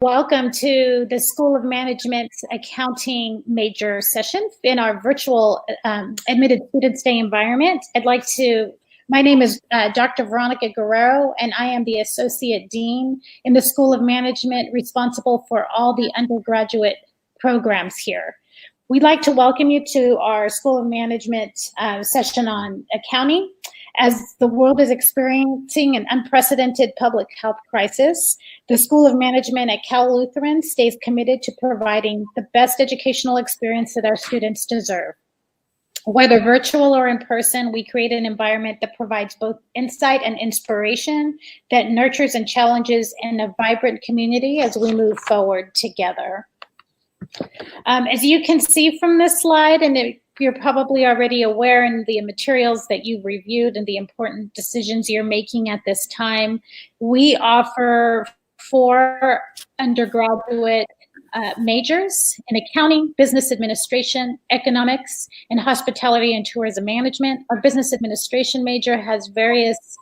Welcome to the School of Management Accounting major session in our virtual admitted student stay environment. My name is Dr. Veronica Guerrero, and I am the Associate Dean in the School of Management, responsible for all the undergraduate programs here. We'd like to welcome you to our School of Management session on accounting. As the world is experiencing an unprecedented public health crisis, the School of Management at Cal Lutheran stays committed to providing the best educational experience that our students deserve. Whether virtual or in person, we create an environment that provides both insight and inspiration, that nurtures and challenges in a vibrant community as we move forward together. As you can see from this slide, and you're probably already aware in the materials that you've reviewed and the important decisions you're making at this time, we offer 4 undergraduate majors in accounting, business administration, economics, and hospitality and tourism management. Our business administration major has various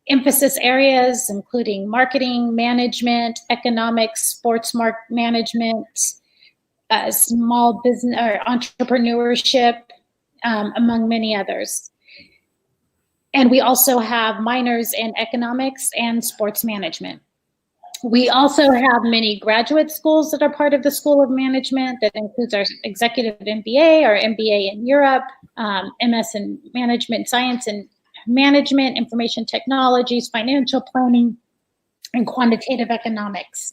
emphasis areas, including marketing, management, economics, sports management, small business or entrepreneurship, among many others. And we also have minors in economics and sports management. We also have many graduate schools that are part of the School of Management. That includes our executive MBA, our MBA in Europe, MS in Management Science and Management, Information Technologies, Financial Planning, and Quantitative Economics.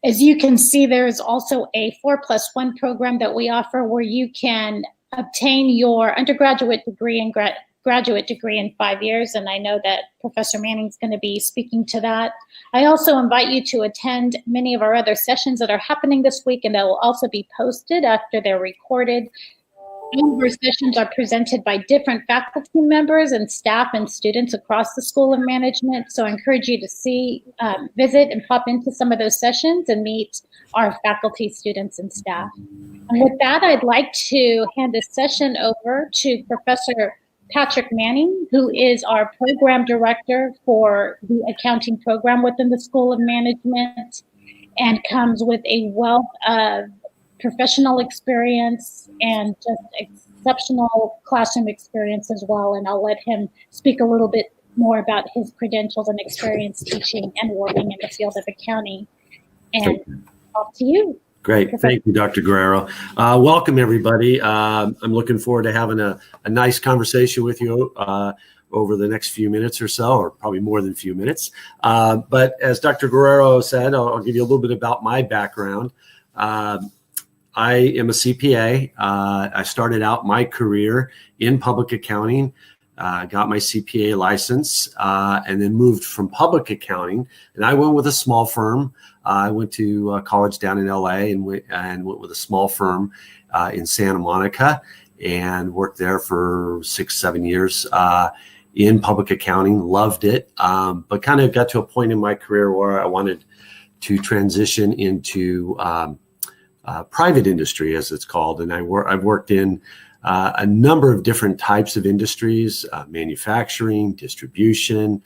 As you can see, there is also a 4+1 program that we offer where you can obtain your undergraduate degree and graduate degree in 5 years, and I know that Professor Manning's going to be speaking to that. I also invite you to attend many of our other sessions that are happening this week, and that will also be posted after they're recorded. All of our sessions are presented by different faculty members and staff and students across the School of Management. So I encourage you to visit and pop into some of those sessions and meet our faculty, students, and staff. And with that, I'd like to hand this session over to Professor Patrick Manning, who is our program director for the accounting program within the School of Management, and comes with a wealth of professional experience and just exceptional classroom experience as well. And I'll let him speak a little bit more about his credentials and experience teaching and working in the field of accounting. And off to you. Great. Thank you, Dr. Guerrero. Welcome, everybody. I'm looking forward to having a nice conversation with you over the next few minutes or so, or probably more than a few minutes. But as Dr. Guerrero said, I'll give you a little bit about my background. I am a CPA. I started out my career in public accounting, got my CPA license, and then moved from public accounting. And I went with a small firm. I went to college down in LA and went with a small firm in Santa Monica and worked there for 6-7 years in public accounting. Loved it, but kind of got to a point in my career where I wanted to transition into private industry, as it's called. And I've worked in a number of different types of industries, manufacturing, distribution,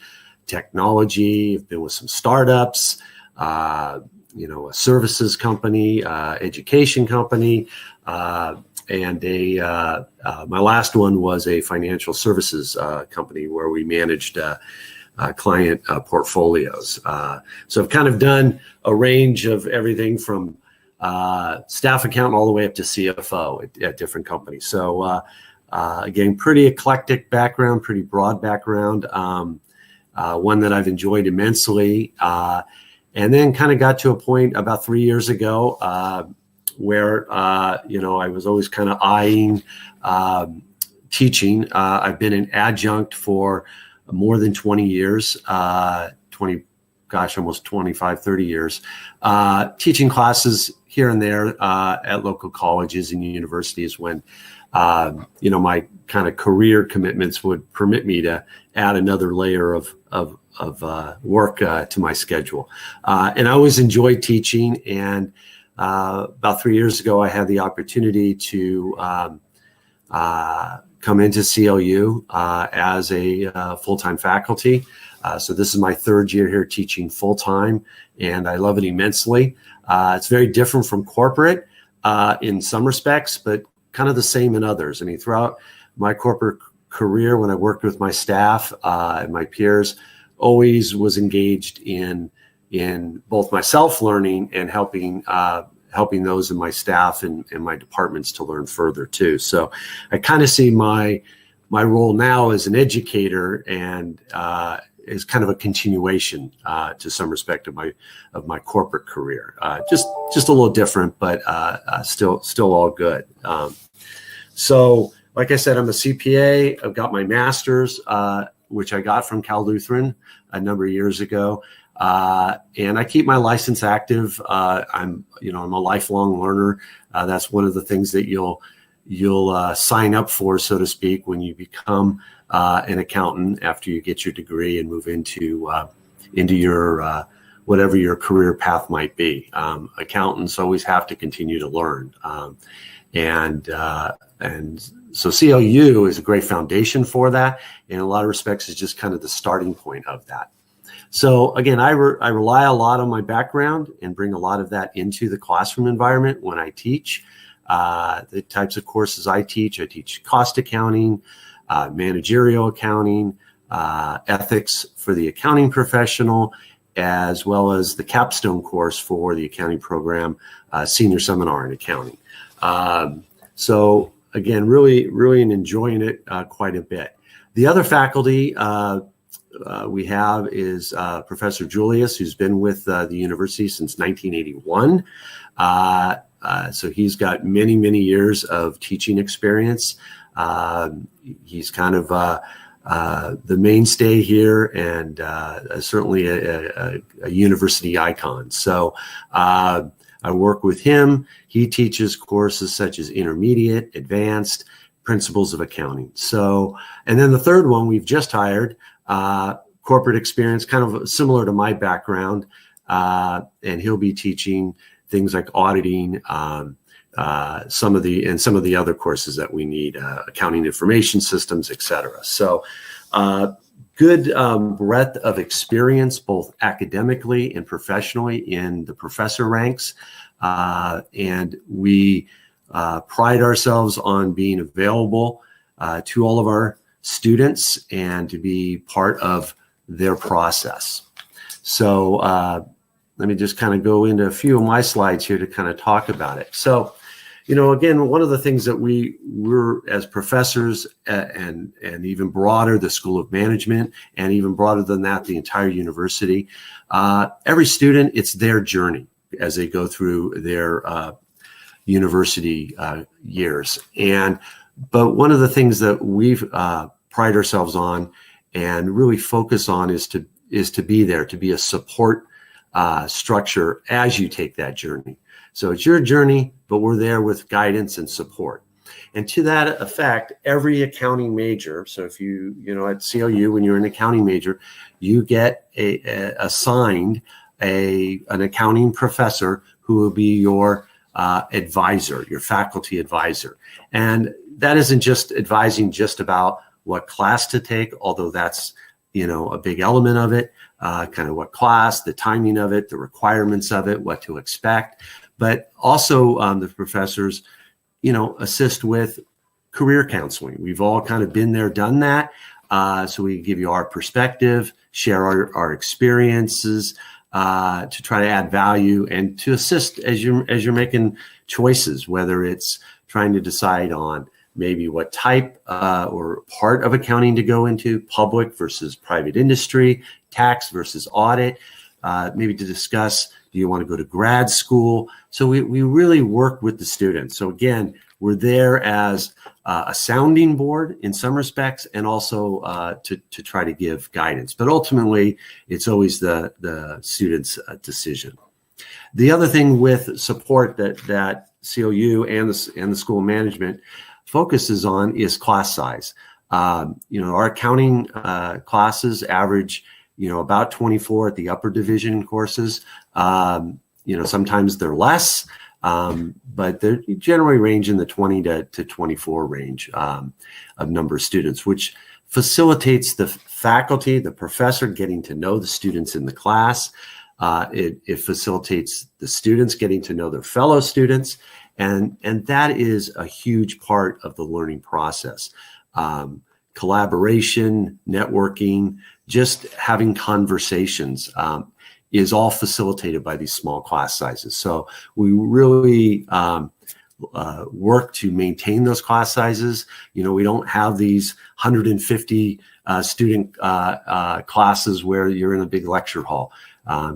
technology. I've been with some startups, a services company, education company, and my last one was a financial services company where we managed client portfolios. So I've kind of done a range of everything from staff accountant all the way up to CFO at different companies. So again, pretty eclectic background, pretty broad background, one that I've enjoyed immensely. And then kind of got to a point about 3 years ago where, I was always kind of eyeing teaching. I've been an adjunct for more than 20 years, almost 25, 30 years, teaching classes here and there at local colleges and universities when, my kind of career commitments would permit me to add another layer of work to my schedule. And I always enjoyed teaching. And about 3 years ago, I had the opportunity to come into CLU as a full-time faculty. So this is my third year here teaching full-time, and I love it immensely. It's very different from corporate in some respects, but kind of the same in others. I mean, throughout my corporate career, when I worked with my staff and my peers, always was engaged in both myself learning and helping those in my staff and my departments to learn further too. So I kind of see my role now as an educator and is kind of a continuation to some respect of my corporate career. Just a little different, but still all good. So like I said, I'm a CPA. I've got my master's, which I got from Cal Lutheran a number of years ago. And I keep my license active. I'm a lifelong learner. That's one of the things that you'll sign up for, so to speak, when you become an accountant after you get your degree and move into your whatever your career path might be. Accountants always have to continue to learn, and so CLU is a great foundation for that. In a lot of respects, is just kind of the starting point of that. So again, I rely a lot on my background and bring a lot of that into the classroom environment when I teach. The types of courses I teach cost accounting, managerial accounting, ethics for the accounting professional, as well as the capstone course for the accounting program, senior seminar in accounting. So again, really enjoying it quite a bit. The other faculty we have is Professor Julius, who's been with the university since 1981. So he's got many years of teaching experience. He's kind of the mainstay here, and certainly a university icon. So I work with him. He teaches courses such as intermediate, advanced, principles of accounting. So, and then the third one we've just hired, corporate experience, kind of similar to my background, and he'll be teaching things like auditing, some of the other courses that we need, accounting information systems, etc. So good breadth of experience, both academically and professionally in the professor ranks. And we pride ourselves on being available to all of our students and to be part of their process. So let me just kind of go into a few of my slides here to kind of talk about it. So, again, one of the things that we're as professors and even broader, the School of Management, and even broader than that, the entire university, every student, it's their journey as they go through their university years. But one of the things that we've pride ourselves on and really focus on is to be there, to be a support structure as you take that journey. So it's your journey, but we're there with guidance and support. And to that effect, every accounting major, so if you at CLU, when you're an accounting major, you get assigned an accounting professor who will be your advisor, your faculty advisor. And that isn't just advising just about what class to take, although that's a big element of it, kind of what class, the timing of it, the requirements of it, what to expect. But also the professors, assist with career counseling. We've all kind of been there, done that. So we give you our perspective, share our experiences to try to add value and to assist as you're making choices, whether it's trying to decide on maybe what type or part of accounting to go into, public versus private industry, tax versus audit, maybe to discuss, do you want to go to grad school? So we really work with the students. So again, we're there as a sounding board in some respects, and also to try to give guidance. But ultimately, it's always the student's decision. The other thing with support that CLU and the School of Management focuses on is class size. Our accounting classes average, about 24 at the upper division courses. Sometimes they're less. but they generally range in the 20 to 24 range of number of students, which facilitates the faculty, the professor getting to know the students in the class. It facilitates the students getting to know their fellow students, and that is a huge part of the learning process. Collaboration, networking, just having conversations is all facilitated by these small class sizes. So we really work to maintain those class sizes. You know, we don't have these 150 student classes where you're in a big lecture hall.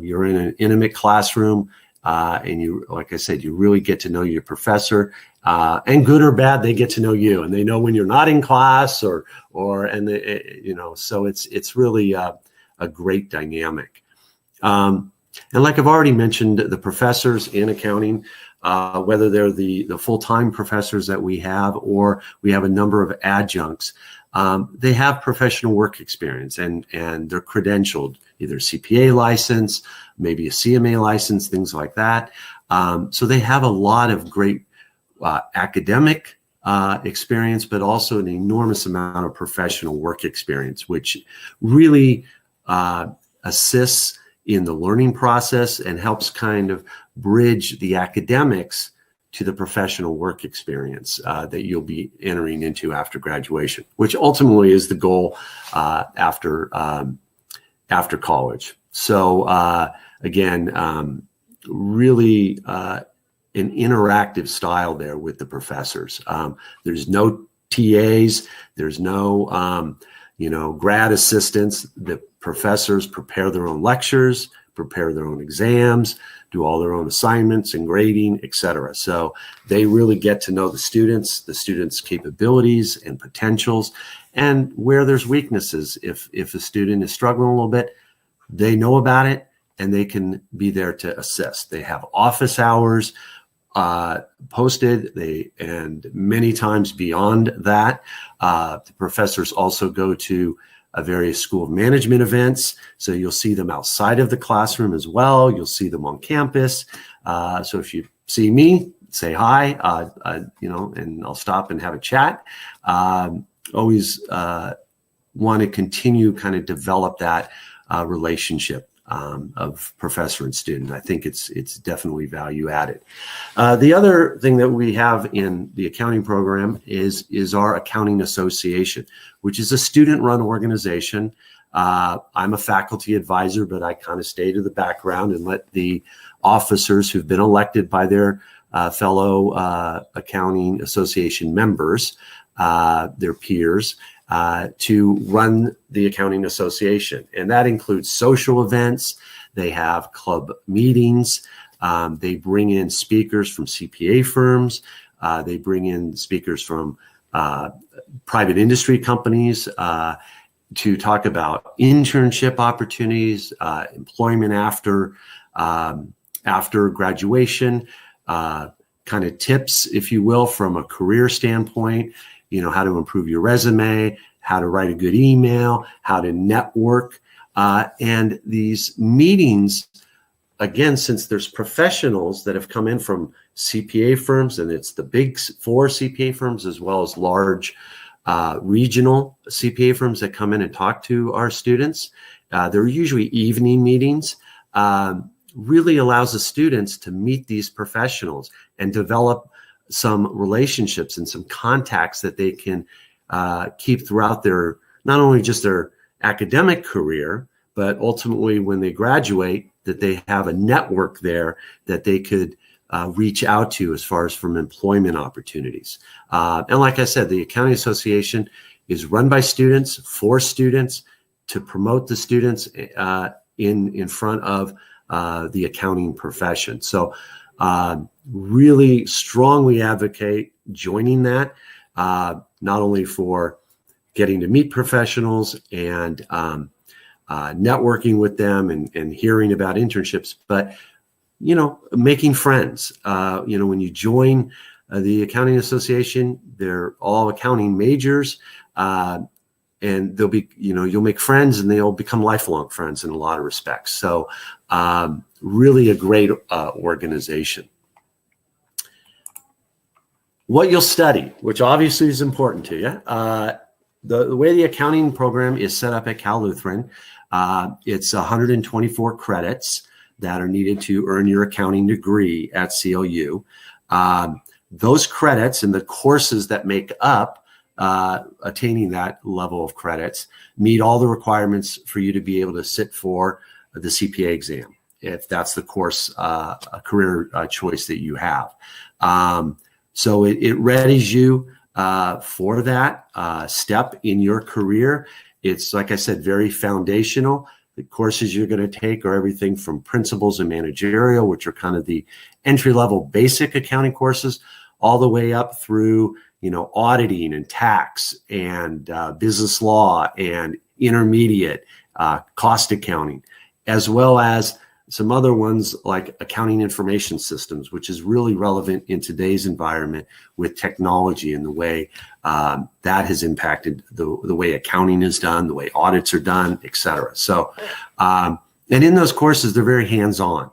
You're in an intimate classroom, and you, like I said, you really get to know your professor, and good or bad, they get to know you, and they know when you're not in class, and they, you know, so it's really a great dynamic. And like I've already mentioned, the professors in accounting, whether they're the full-time professors that we have, or we have a number of adjuncts, they have professional work experience, and they're credentialed, either CPA license, maybe a CMA license, things like that. So they have a lot of great academic experience, but also an enormous amount of professional work experience, which really assists in the learning process and helps kind of bridge the academics to the professional work experience that you'll be entering into after graduation, which ultimately is the goal after college. So again, really an interactive style there with the professors. There's no TAs, there's no grad assistants. The professors prepare their own lectures, prepare their own exams, do all their own assignments and grading, etc. So they really get to know the students' capabilities and potentials, and where there's weaknesses. If a student is struggling a little bit, they know about it and they can be there to assist. They have office hours posted, and many times beyond that. The professors also go to various school of management events, so you'll see them outside of the classroom as well. You'll see them on campus. So if you see me, say hi, and I'll stop and have a chat. Always want to continue kind of develop that relationship of professor and student. I think it's definitely value added. The other thing that we have in the accounting program is our accounting association, which is a student-run organization. I'm a faculty advisor, but I kind of stay to the background and let the officers who've been elected by their fellow accounting association members, their peers, to run the accounting association. And that includes social events. They have club meetings. They bring in speakers from CPA firms. They bring in speakers from private industry companies to talk about internship opportunities, employment after graduation, kind of tips, if you will, from a career standpoint. How to improve your resume, how to write a good email, how to network. And these meetings, again, since there's professionals that have come in from CPA firms, and it's the big 4 CPA firms as well as large regional CPA firms that come in and talk to our students. They're usually evening meetings. Really allows the students to meet these professionals and develop some relationships and some contacts that they can keep throughout their, not only just their academic career, but ultimately when they graduate, that they have a network there that they could reach out to as far as from employment opportunities. And like I said, the Accounting Association is run by students, for students, to promote the students in front of the accounting profession. So really strongly advocate joining that, not only for getting to meet professionals and networking with them and hearing about internships, but making friends. When you join the Accounting Association, they're all accounting majors, and they'll be, you'll make friends and they'll become lifelong friends in a lot of respects. So really a great organization. what you'll study, which obviously is important to you. The way the accounting program is set up at Cal Lutheran, it's 124 credits that are needed to earn your accounting degree at CLU. Those credits and the courses that make up attaining that level of credits meet all the requirements for you to be able to sit for the CPA exam, if that's the course, career choice that you have. So it readies you for that step in your career. It's, like I said, very foundational. The courses you're going to take are everything from principles and managerial, which are kind of the entry-level basic accounting courses, all the way up through, auditing and tax and business law and intermediate cost accounting, as well as some other ones like accounting information systems, which is really relevant in today's environment with technology and the way that has impacted the way accounting is done, the way audits are done, et cetera. So, and in those courses, they're very hands-on.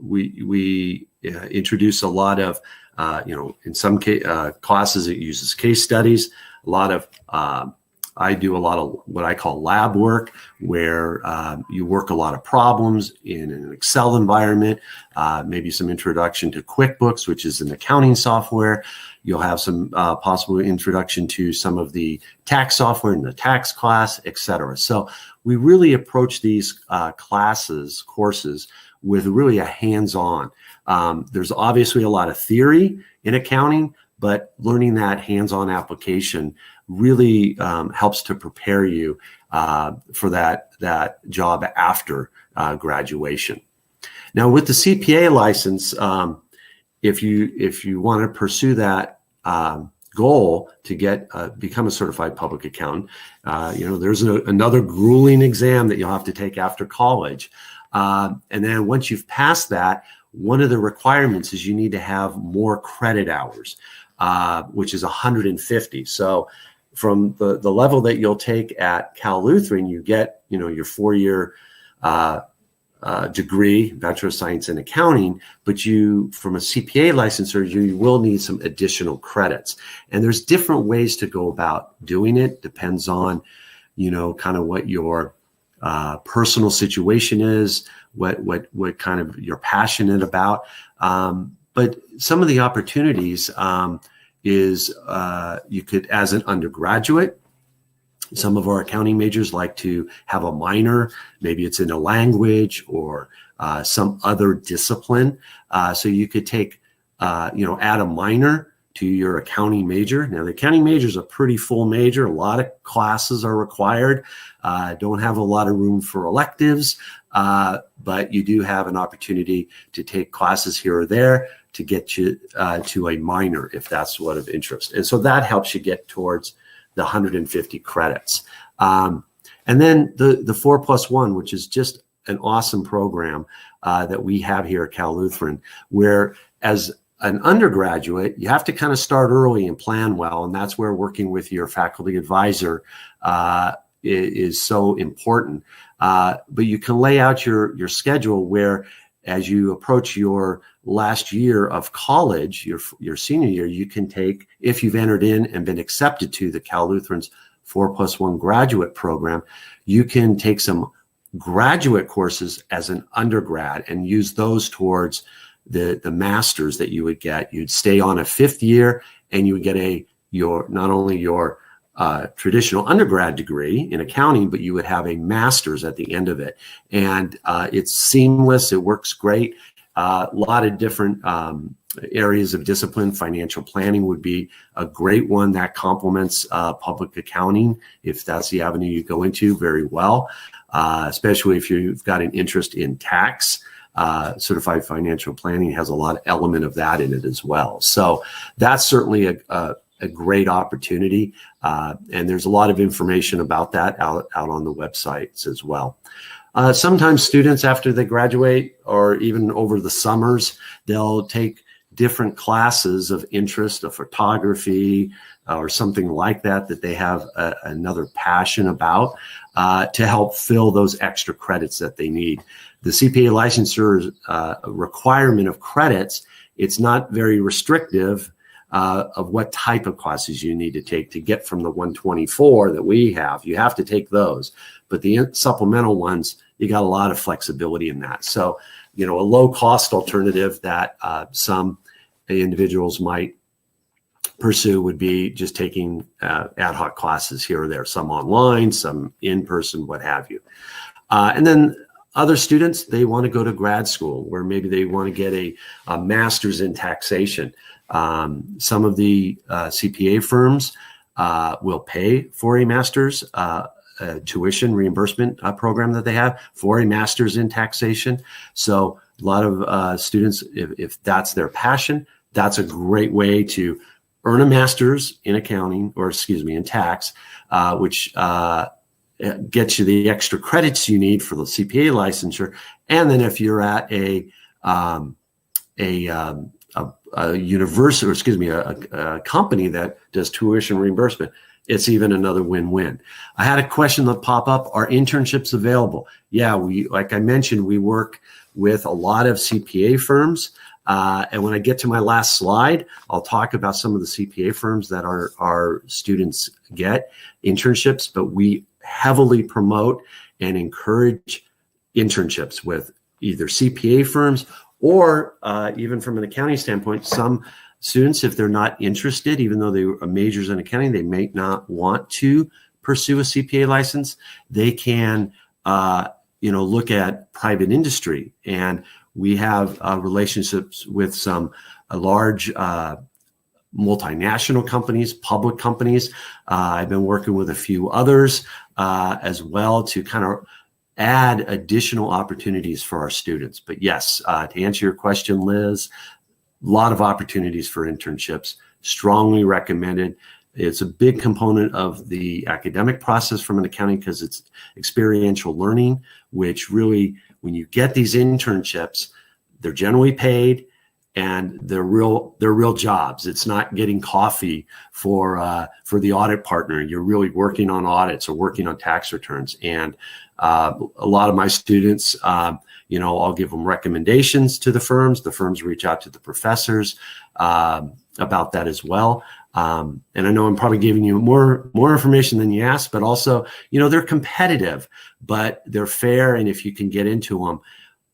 We introduce a lot of, in some classes, it uses case studies, a lot of I do a lot of what I call lab work, where you work a lot of problems in an Excel environment, maybe some introduction to QuickBooks, which is an accounting software. You'll have some possible introduction to some of the tax software in the tax class, et cetera. So we really approach these courses with really a hands-on. There's obviously a lot of theory in accounting, but learning that hands-on application really helps to prepare you for that job after graduation. Now, with the CPA license, if you want to pursue that goal to become a certified public accountant, there's another grueling exam that you'll have to take after college, and then once you've passed that, one of the requirements is you need to have more credit hours, which is 150. So from the level that you'll take at Cal Lutheran, you get, your 4-year degree, Bachelor of Science in Accounting, but from a CPA licensure, you will need some additional credits. And there's different ways to go about doing it. Depends on, kind of what your personal situation is, what kind of you're passionate about. But some of the opportunities is you could, as an undergraduate, some of our accounting majors like to have a minor, maybe it's in a language or some other discipline. So you could take, add a minor to your accounting major. Now, the accounting major is a pretty full major. A lot of classes are required. Don't have a lot of room for electives, but you do have an opportunity to take classes here or there to get you to a minor if that's what of interest. And so that helps you get towards the 150 credits. And then the 4+1, which is just an awesome program that we have here at Cal Lutheran, where as an undergraduate, you have to kind of start early and plan well. And that's where working with your faculty advisor is so important. But you can lay out your schedule where, as you approach your last year of college, your senior year, you can take, if you've entered in and been accepted to the Cal Lutheran's 4+1 graduate program, you can take some graduate courses as an undergrad and use those towards the master's that you would get. You'd stay on a 5th year and you would get not only your traditional undergrad degree in accounting, but you would have a master's at the end of it. And it's seamless. It works great. A lot of different areas of discipline. Financial planning would be a great one that complements public accounting, if that's the avenue you go into, very well, especially if you've got an interest in tax. Certified financial planning has a lot of element of that in it as well. So that's certainly a great opportunity. And there's a lot of information about that out on the websites as well. Sometimes students, after they graduate or even over the summers, they'll take different classes of interest, of photography or something like that they have another passion about to help fill those extra credits that they need. The CPA licensure requirement of credits, it's not very restrictive of what type of classes you need to take to get from the 124 that we have. You have to take those, but the supplemental ones, you got a lot of flexibility in that. So, a low cost alternative that some individuals might pursue would be just taking ad hoc classes here or there, some online, some in person, what have you. And then other students, they want to go to grad school where maybe they want to get a master's in taxation. Some of the CPA firms will pay for a master's tuition reimbursement program that they have for a master's in taxation. So a lot of students, if that's their passion, that's a great way to earn a master's in accounting, or in tax, which gets you the extra credits you need for the CPA licensure. And then if you're at a university, a company that does tuition reimbursement, it's even another win-win. I had a question that pop up: are internships available? Yeah, like I mentioned, we work with a lot of CPA firms. And when I get to my last slide, I'll talk about some of the CPA firms that our students get internships, but we heavily promote and encourage internships with either CPA firms or even from an accounting standpoint, some students, if they're not interested, even though they are majors in accounting, they may not want to pursue a CPA license. They can, look at private industry, and we have relationships with some large multinational companies, public companies. I've been working with a few others as well to kind of add additional opportunities for our students. But yes, to answer your question, Liz, a lot of opportunities for internships, strongly recommended. It's a big component of the academic process from an accounting because it's experiential learning, which really, when you get these internships, they're generally paid and they're real jobs. It's not getting coffee for the audit partner. You're really working on audits or working on tax returns. And a lot of my students, I'll give them recommendations to the firms. The firms reach out to the professors about that as well. And I know I'm probably giving you more information than you asked, but also, they're competitive, but they're fair. And if you can get into them,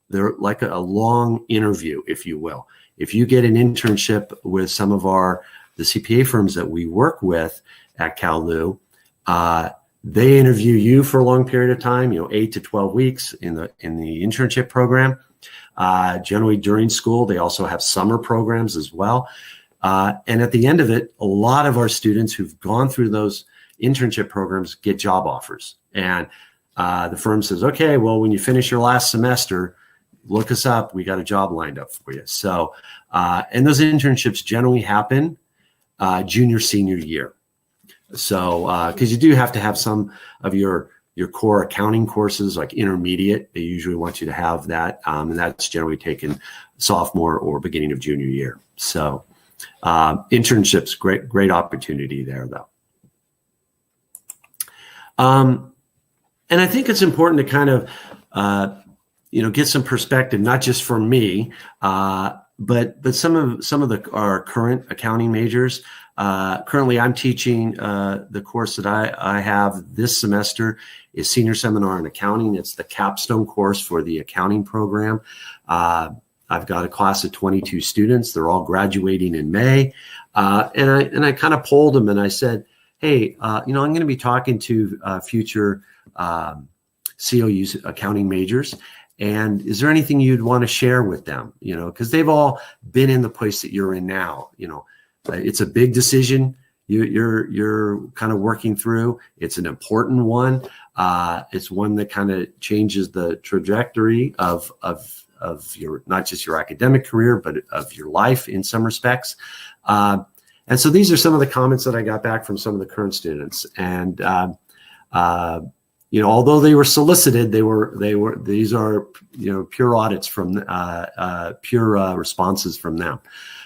they're like a long interview, if you will. If you get an internship with some of the CPA firms that we work with at CalLU, they interview you for a long period of time, 8 to 12 weeks in the internship program. Generally during school, they also have summer programs as well. And at the end of it, a lot of our students who've gone through those internship programs get job offers. And the firm says, okay, well, when you finish your last semester, look us up. We got a job lined up for you. So, and those internships generally happen junior, senior year. So, because you do have to have some of your core accounting courses, like intermediate, they usually want you to have that. And that's generally taken sophomore or beginning of junior year. So, internships, great opportunity there, though. And I think it's important to kind of, get some perspective, not just from me, but some of our current accounting majors. Currently, I'm teaching the course that I have this semester is Senior Seminar in Accounting. It's the capstone course for the accounting program. I've got a class of 22 students. They're all graduating in May. And I kind of polled them and I said, hey, I'm going to be talking to future COUs accounting majors. And is there anything you'd want to share with them? Because they've all been in the place that you're in now. It's a big decision you're kind of working through. It's an important one. It's one that kind of changes the trajectory of your, not just your academic career, but of your life in some respects. And so these are some of the comments that I got back from some of the current students. And although they were solicited, these are pure audits from pure responses from them.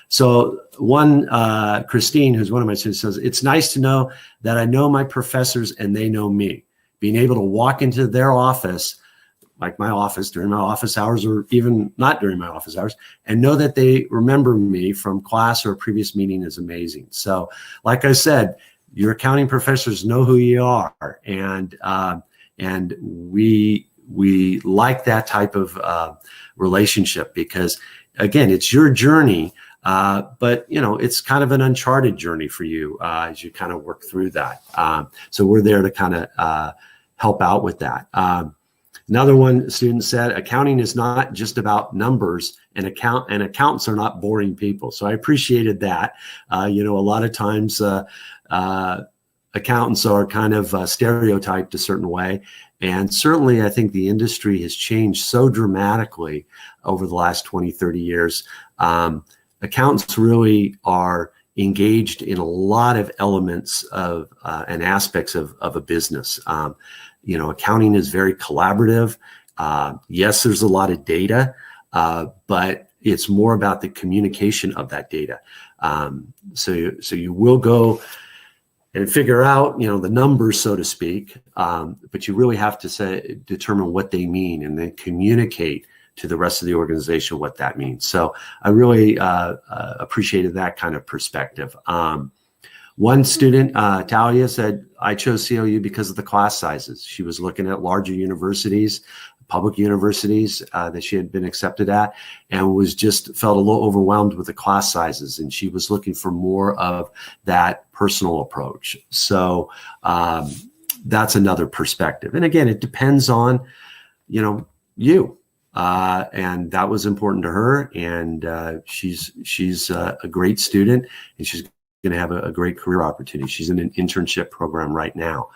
So one, Christine, who's one of my students, says, it's nice to know that I know my professors and they know me. Being able to walk into their office like my office during my office hours, or even not during my office hours, and know that they remember me from class or a previous meeting is amazing. So like I said, your accounting professors know who you are, and we like that type of relationship, because again, it's your journey, but it's kind of an uncharted journey for you as you kind of work through that. So we're there to kind of help out with that. Another one student said, accounting is not just about numbers, and accountants are not boring people. So I appreciated that. A lot of times accountants are kind of stereotyped a certain way. And certainly I think the industry has changed so dramatically over the last 20, 30 years. Accountants really are engaged in a lot of elements of and aspects of a business. Accounting is very collaborative. Yes, there's a lot of data, but it's more about the communication of that data. So you will go and figure out, the numbers, so to speak, but you really have to determine what they mean, and then communicate to the rest of the organization what that means. So I really appreciated that kind of perspective. One student, Talia, said, I chose COU because of the class sizes. She was looking at larger universities, public universities that she had been accepted at, and felt a little overwhelmed with the class sizes. And she was looking for more of that personal approach. So that's another perspective. And again, it depends on, you. And that was important to her. And she's a great student, and she's going to have a great career opportunity. She's in an internship program right now.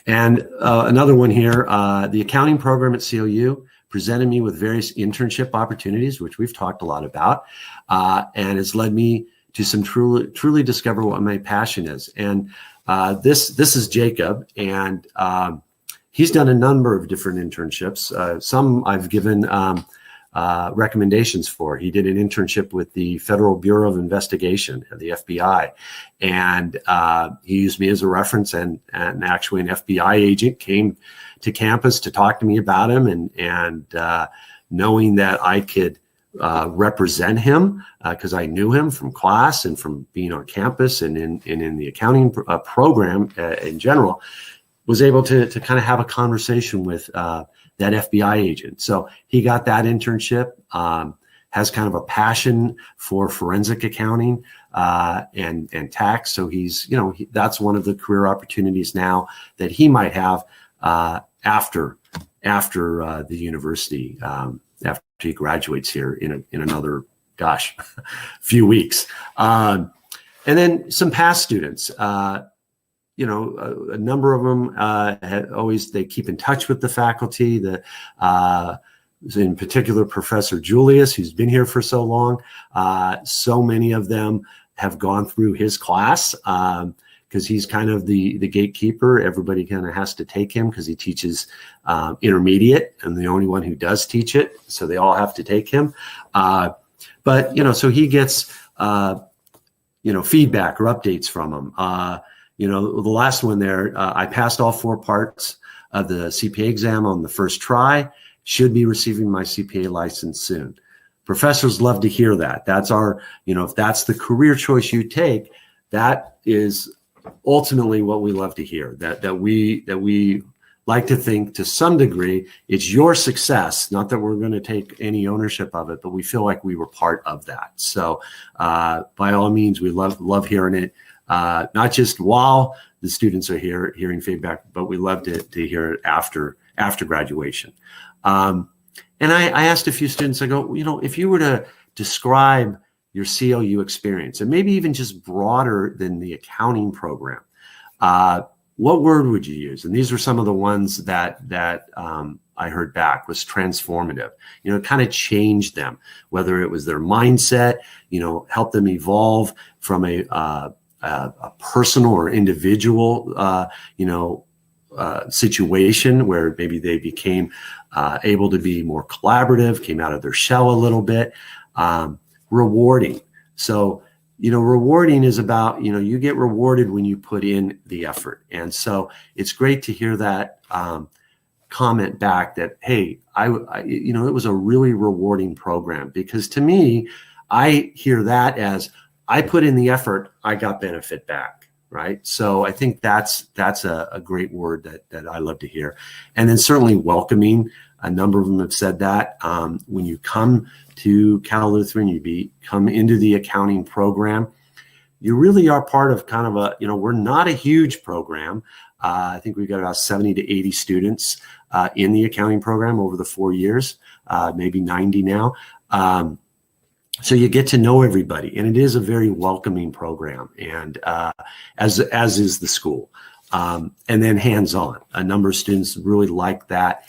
And another one here, the accounting program at COU presented me with various internship opportunities, which we've talked a lot about, and has led me to some truly discover what my passion is. And this is Jacob, and he's done a number of different internships. Some I've given recommendations for. He did an internship with the Federal Bureau of Investigation, the FBI, and he used me as a reference. And actually, an FBI agent came to campus to talk to me about him, and knowing that I could represent him because I knew him from class and from being on campus and in the accounting program in general, was able to kind of have a conversation with that FBI agent. So he got that internship, has kind of a passion for forensic accounting and tax. So that's one of the career opportunities now that he might have after the university, after he graduates here in another, few weeks. And then some past students, a number of them they keep in touch with the faculty. In particular, Professor Julius, who's been here for so long. So many of them have gone through his class because he's kind of the gatekeeper. Everybody kind of has to take him because he teaches intermediate, and the only one who does teach it. So they all have to take him. But so he gets feedback or updates from him. The last one there, I passed all 4 parts of the CPA exam on the first try, should be receiving my CPA license soon. Professors love to hear that. That's our, if that's the career choice you take, that is ultimately what we love to hear, that we like to think to some degree it's your success, not that we're going to take any ownership of it, but we feel like we were part of that. So by all means, we love hearing it. Not just while the students are here hearing feedback, but we love to hear it after graduation. And I asked a few students, I go, if you were to describe your CLU experience, and maybe even just broader than the accounting program, what word would you use? And these were some of the ones that I heard back was transformative. It kind of changed them, whether it was their mindset, helped them evolve from a personal or individual, situation where maybe they became able to be more collaborative, came out of their shell a little bit. Rewarding. So, rewarding is about, you get rewarded when you put in the effort. And so it's great to hear that comment back that, hey, you know, it was a really rewarding program, because to me, I hear that as I put in the effort, I got benefit back, right? So I think that's a great word that I love to hear. And then certainly welcoming. A number of them have said that when you come to Cal Lutheran, come into the accounting program, you really are part of kind of a, you know, we're not a huge program. I think we've got about 70 to 80 students in the accounting program over the 4 years, maybe 90 now. So you get to know everybody, and it is a very welcoming program, and as is the school. And then hands-on. A number of students really like that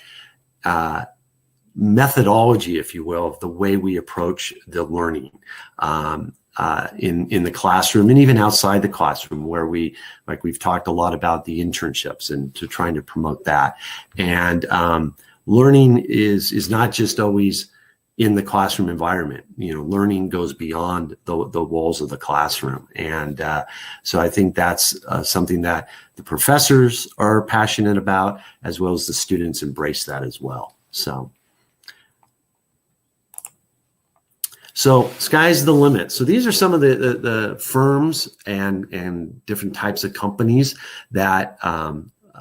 methodology, if you will, of the way we approach the learning in the classroom, and even outside the classroom, where we've talked a lot about the internships and to trying to promote that. And learning is not just always in the classroom environment. You know, learning goes beyond the walls of the classroom. And so I think that's something that the professors are passionate about, as well as the students embrace that as well. So sky's the limit. So these are some of the firms and different types of companies that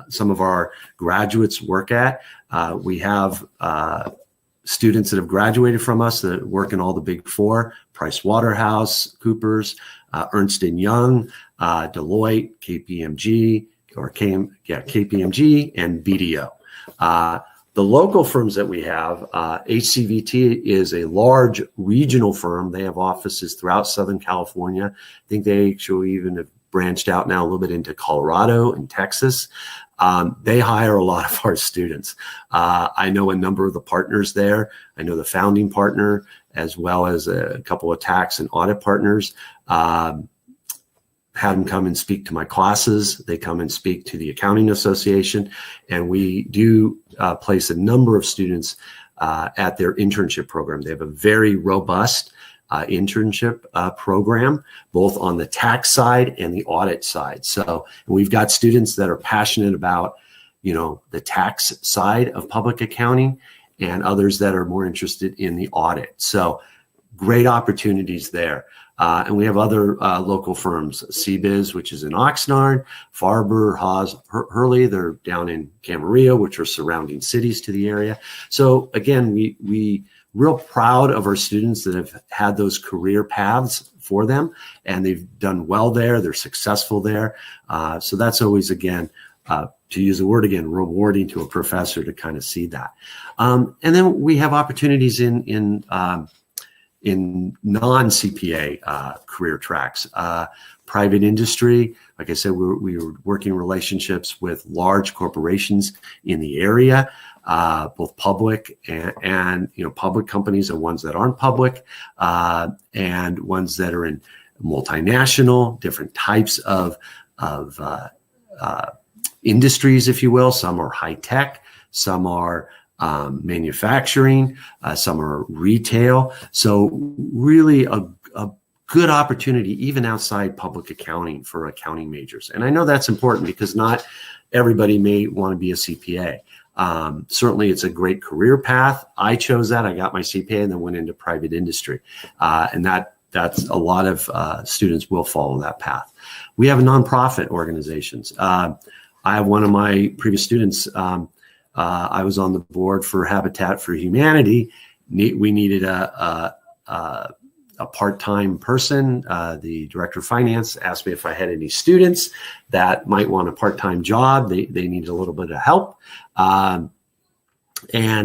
some of our graduates work at. We have students that have graduated from us that work in all the big four: Price Waterhouse, Coopers, Ernst & Young, Deloitte, KPMG, KPMG, and BDO. The local firms that we have, HCVT is a large regional firm. They have offices throughout Southern California. I think they actually even have branched out now a little bit into Colorado and Texas. They hire a lot of our students. I know a number of the partners there. I know the founding partner, as well as a couple of tax and audit partners. Have them come and speak to my classes. They come and speak to the Accounting Association, and we do place a number of students at their internship program. They have a very robust internship program, both on the tax side and the audit side. So we've got students that are passionate about, you know, the tax side of public accounting, and others that are more interested in the audit. So great opportunities there. And we have other local firms: CBiz, which is in Oxnard, Farber, Haas, Hurley, they're down in Camarillo, which are surrounding cities to the area. So again, we real proud of our students that have had those career paths for them, and they've done well there. They're successful there. So that's always, again, to use the word again, rewarding to a professor to kind of see that. And then we have opportunities in non-CPA career tracks. Private industry, like I said, we were working relationships with large corporations in the area, both public and you know, public companies and ones that aren't public, and ones that are in multinational, different types of industries, if you will. Some are high tech, some are manufacturing, some are retail. So really a good opportunity even outside public accounting for accounting majors. And I know that's important because not everybody may want to be a CPA. Certainly it's a great career path. I chose that. I got my CPA and then went into private industry. And that's a lot of students will follow that path. We have nonprofit organizations. I have one of my previous students, I was on the board for Habitat for Humanity. We needed a part-time person. The director of finance asked me if I had any students that might want a part-time job. They needed a little bit of help. And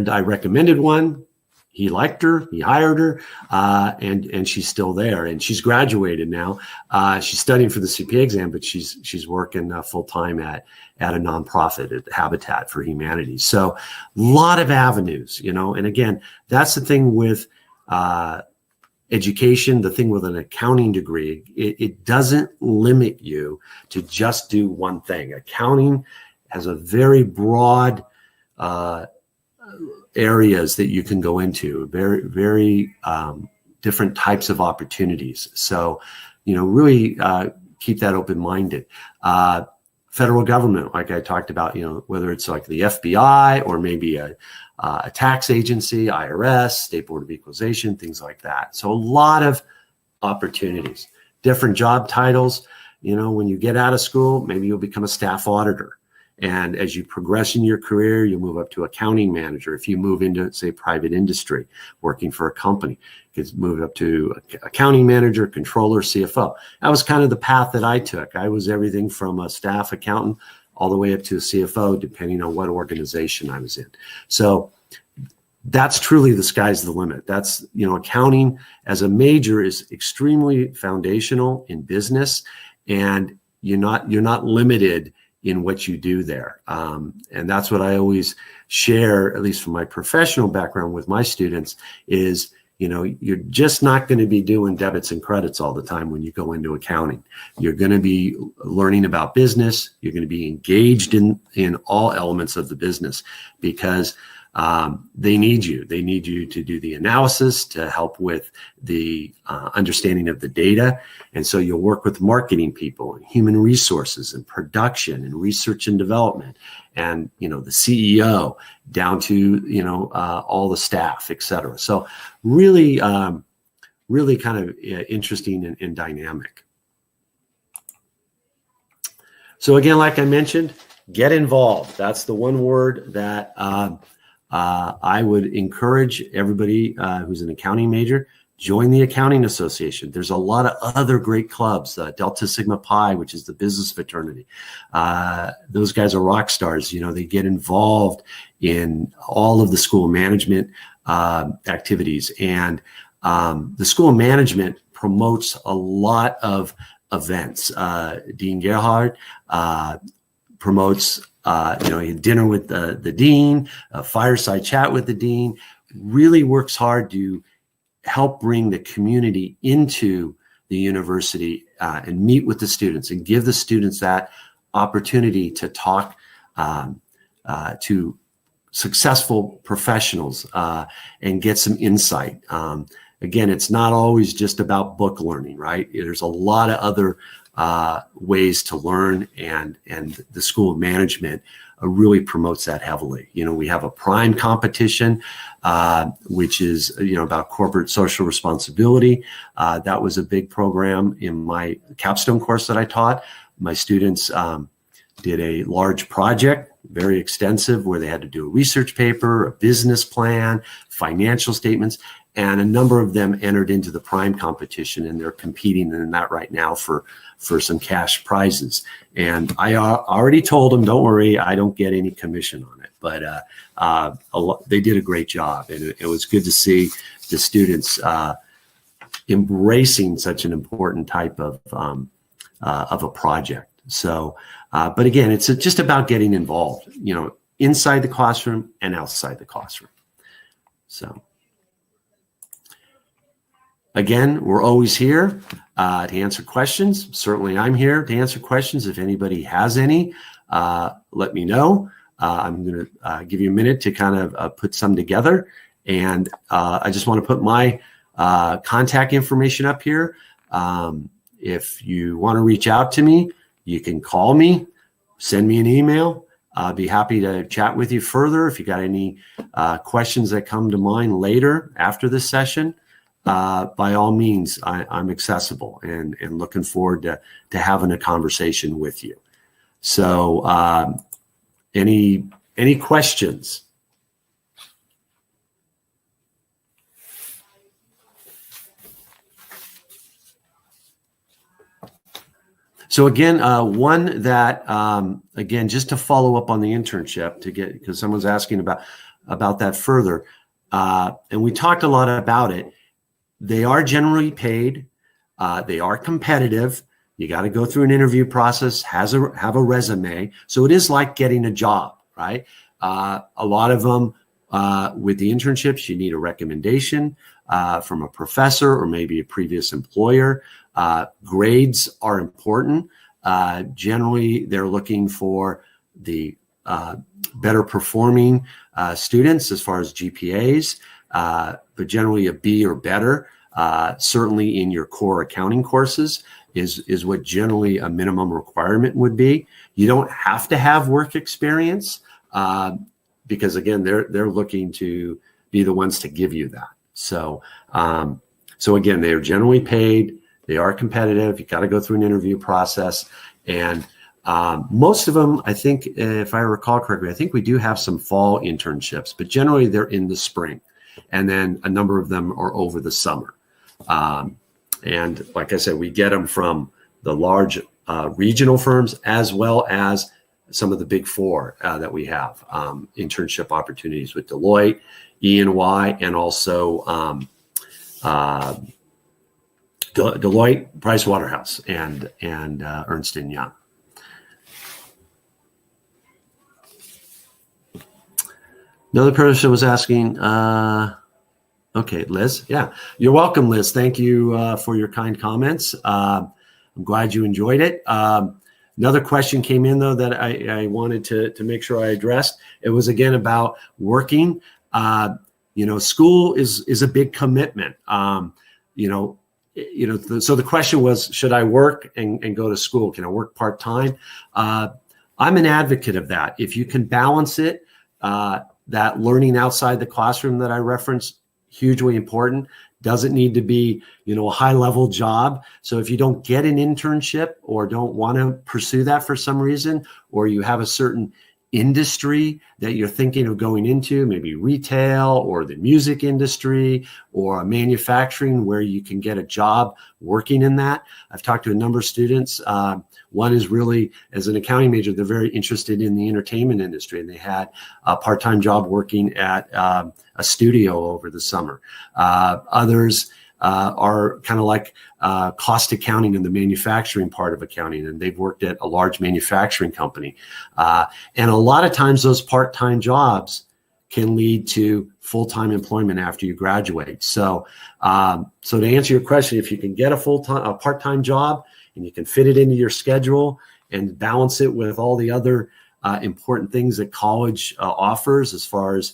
I recommended one. He liked her, he hired her, and she's still there. And she's graduated now. She's studying for the CPA exam, but she's working full-time at a nonprofit at Habitat for Humanity. So a lot of avenues, you know, and again, that's the thing with education, the thing with an accounting degree, it doesn't limit you to just do one thing. Accounting has a very broad areas that you can go into, very different types of opportunities. So, you know, really keep that open-minded. federal government, like I talked about, whether it's like the FBI or maybe a tax agency, IRS, State Board of Equalization, things like that. So a lot of opportunities, different job titles. When you get out of school, maybe you'll become a staff auditor. And as you progress in your career, you'll move up to accounting manager. If you move into, say, private industry, working for a company, you can move up to accounting manager, controller, CFO. That was kind of the path that I took. I was everything from a staff accountant all the way up to a CFO, depending on what organization I was in. So that's truly the sky's the limit. That's, accounting as a major is extremely foundational in business, and you're not limited in what you do there. And that's what I always share, at least from my professional background with my students, is, you're just not going to be doing debits and credits all the time when you go into accounting. You're going to be learning about business. You're going to be engaged in all elements of the business, because they need you. They need you to do the analysis, to help with the understanding of the data. And so you'll work with marketing people and human resources and production and research and development and, the CEO down to, all the staff, et cetera. So really, really kind of interesting and dynamic. So again, like I mentioned, get involved. That's the one word that I would encourage everybody who's an accounting major, join the Accounting Association. There's a lot of other great clubs, Delta Sigma Pi, which is the business fraternity. Those guys are rock stars. They get involved in all of the school management activities. And the school management promotes a lot of events. Dean Gerhard promotes dinner with the dean, a fireside chat with the dean, really works hard to help bring the community into the university and meet with the students and give the students that opportunity to talk to successful professionals and get some insight. Again, it's not always just about book learning, right? There's a lot of other ways to learn, and the school of management really promotes that heavily. We have a prime competition, which is, about corporate social responsibility. That was a big program in my capstone course that I taught. My students did a large project, very extensive, where they had to do a research paper, a business plan, financial statements, and a number of them entered into the prime competition, and they're competing in that right now for some cash prizes. And I already told them, don't worry, I don't get any commission on it. But they did a great job, and it was good to see the students embracing such an important type of a project. So, but again, it's just about getting involved, inside the classroom and outside the classroom. So. Again, we're always here to answer questions. Certainly, I'm here to answer questions. If anybody has any, let me know. I'm going to give you a minute to kind of put some together. And I just want to put my contact information up here. If you want to reach out to me, you can call me, send me an email. I'll be happy to chat with you further. If you got any questions that come to mind later after this session, by all means, I'm accessible and looking forward to having a conversation with you. So any questions? So again, one that, again, just to follow up on the internship because someone's asking about that further. And we talked a lot about it. They are generally paid. They are competitive. You got to go through an interview process, have a resume. So it is like getting a job, right? A lot of them with the internships, you need a recommendation from a professor or maybe a previous employer. Grades are important. Generally, they're looking for the better performing students as far as GPAs, but generally a B or better, certainly in your core accounting courses. is what generally a minimum requirement would be. You don't have to have work experience because again, they're looking to be the ones to give you that. So so again, they are generally paid. They are competitive. You got to go through an interview process, and most of them, I think, if I recall correctly, I think we do have some fall internships, but generally they're in the spring, and then a number of them are over the summer. And like I said, we get them from the large regional firms as well as some of the big four that we have internship opportunities with Deloitte, E&Y, and also Deloitte, Pricewaterhouse, and Ernst & Young. Another person was asking, okay, Liz. Yeah, you're welcome, Liz. Thank you for your kind comments. I'm glad you enjoyed it. Another question came in, though, that I wanted to make sure I addressed. It was, again, about working. School is a big commitment. So the question was, should I work and go to school? Can I work part-time? I'm an advocate of that. If you can balance it, that learning outside the classroom that I referenced, hugely important. Doesn't need to be, a high-level job. So if you don't get an internship or don't want to pursue that for some reason, or you have a certain industry that you're thinking of going into, maybe retail or the music industry or a manufacturing where you can get a job working in that. I've talked to a number of students. One is really, as an accounting major, they're very interested in the entertainment industry, and they had a part-time job working at a studio over the summer. Others are kind of like cost accounting in the manufacturing part of accounting, and they've worked at a large manufacturing company. And a lot of times those part-time jobs can lead to full-time employment after you graduate. So to answer your question, if you can get a part-time job and you can fit it into your schedule and balance it with all the other important things that college offers as far as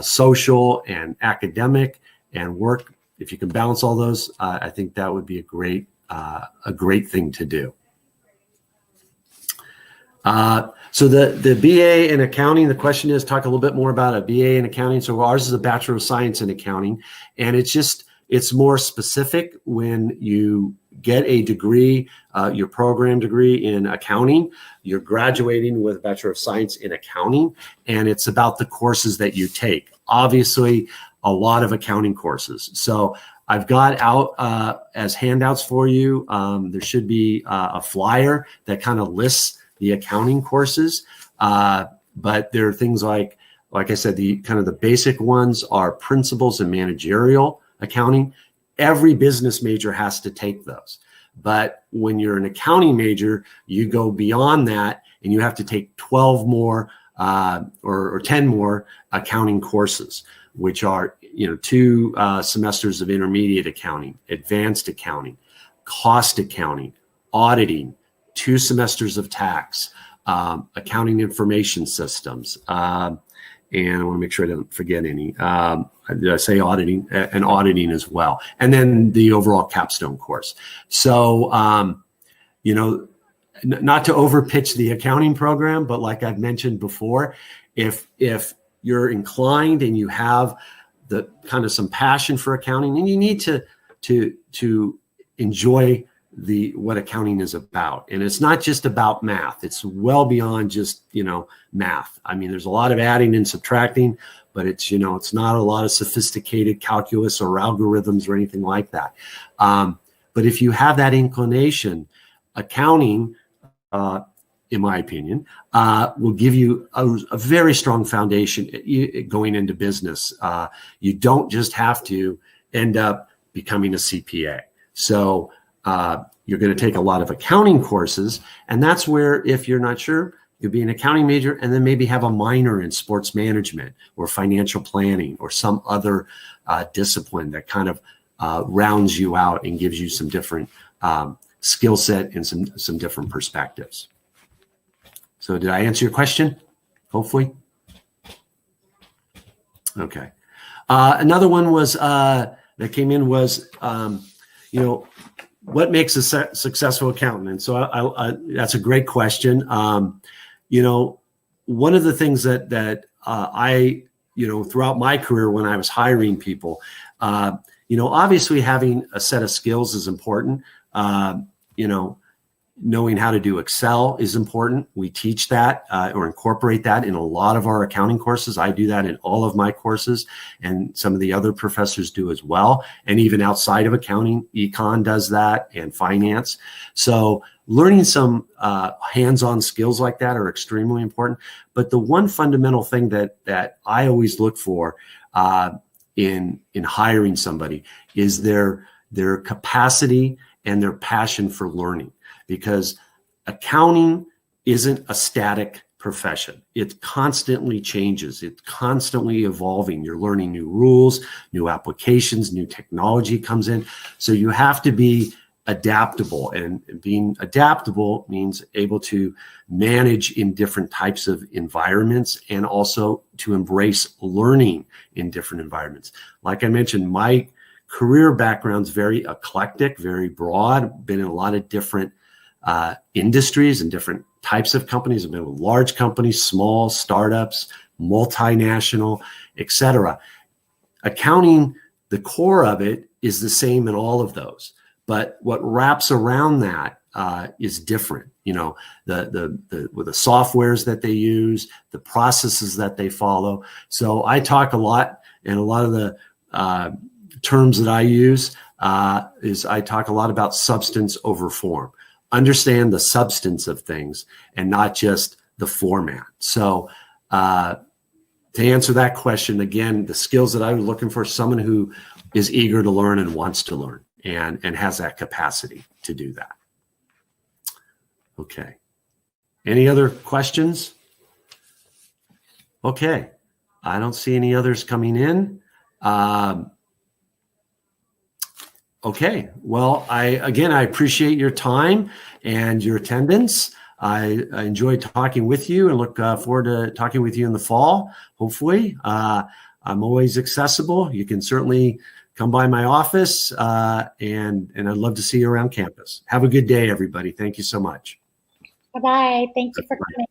social and academic and work, if you can balance all those, I think that would be a great thing to do. So the BA in accounting, the question is, talk a little bit more about a BA in accounting. So ours is a Bachelor of Science in Accounting, and it's more specific when you get a degree, your program degree in accounting, you're graduating with a Bachelor of Science in Accounting, and it's about the courses that you take. Obviously, a lot of accounting courses. So I've got out as handouts for you. There should be a flyer that kind of lists the accounting courses, but there are things like I said, the kind of the basic ones are principles and managerial accounting. Every business major has to take those. But when you're an accounting major, you go beyond that and you have to take 12 more or 10 more accounting courses, which are 2 semesters of intermediate accounting, advanced accounting, cost accounting, auditing, 2 semesters of tax, accounting information systems, and I want to make sure I don't forget any. Did I say auditing? And auditing as well. And then the overall capstone course. So, not to overpitch the accounting program, but like I've mentioned before, if you're inclined and you have the kind of some passion for accounting, and you need to enjoy what accounting is about. And it's not just about math. It's well beyond just, math. I mean, there's a lot of adding and subtracting, but it's not a lot of sophisticated calculus or algorithms or anything like that. But if you have that inclination, accounting, in my opinion, will give you a very strong foundation going into business. You don't just have to end up becoming a CPA. So you're going to take a lot of accounting courses, and that's where, if you're not sure, you'll be an accounting major and then maybe have a minor in sports management or financial planning or some other discipline that kind of rounds you out and gives you some different skill set and some different perspectives. So did I answer your question? Hopefully. Okay. Another one was that came in was, what makes a successful accountant? And so that's a great question. You know, one of the things that I, you know, throughout my career when I was hiring people, you know, obviously having a set of skills is important. You know, knowing how to do Excel is important. We teach that or incorporate that in a lot of our accounting courses. I do that in all of my courses, and some of the other professors do as well. And even outside of accounting, econ does that, and finance. So learning some hands-on skills like that are extremely important. But the one fundamental thing that I always look for in hiring somebody is their capacity and their passion for learning. Because accounting isn't a static profession. It constantly changes. It's constantly evolving. You're learning new rules, new applications, new technology comes in. So you have to be adaptable, and being adaptable means able to manage in different types of environments and also to embrace learning in different environments. Like I mentioned, my career background's very eclectic, very broad, been in a lot of different industries and different types of companies. I've been with large companies, small startups, multinational, etc. Accounting, the core of it is the same in all of those, but what wraps around that is different. You know, with the softwares that they use, the processes that they follow. So I talk a lot, and a lot of the terms that I use is I talk a lot about substance over form. Understand the substance of things and not just the format. So to answer that question, again, the skills that I was looking for, someone who is eager to learn and wants to learn and has that capacity to do that. Okay. Any other questions? Okay. I don't see any others coming in. Okay, well, I appreciate your time and your attendance. I enjoyed talking with you and look forward to talking with you in the fall, hopefully. I'm always accessible. You can certainly come by my office, and I'd love to see you around campus. Have a good day, everybody. Thank you so much. Bye-bye. Thank you for coming.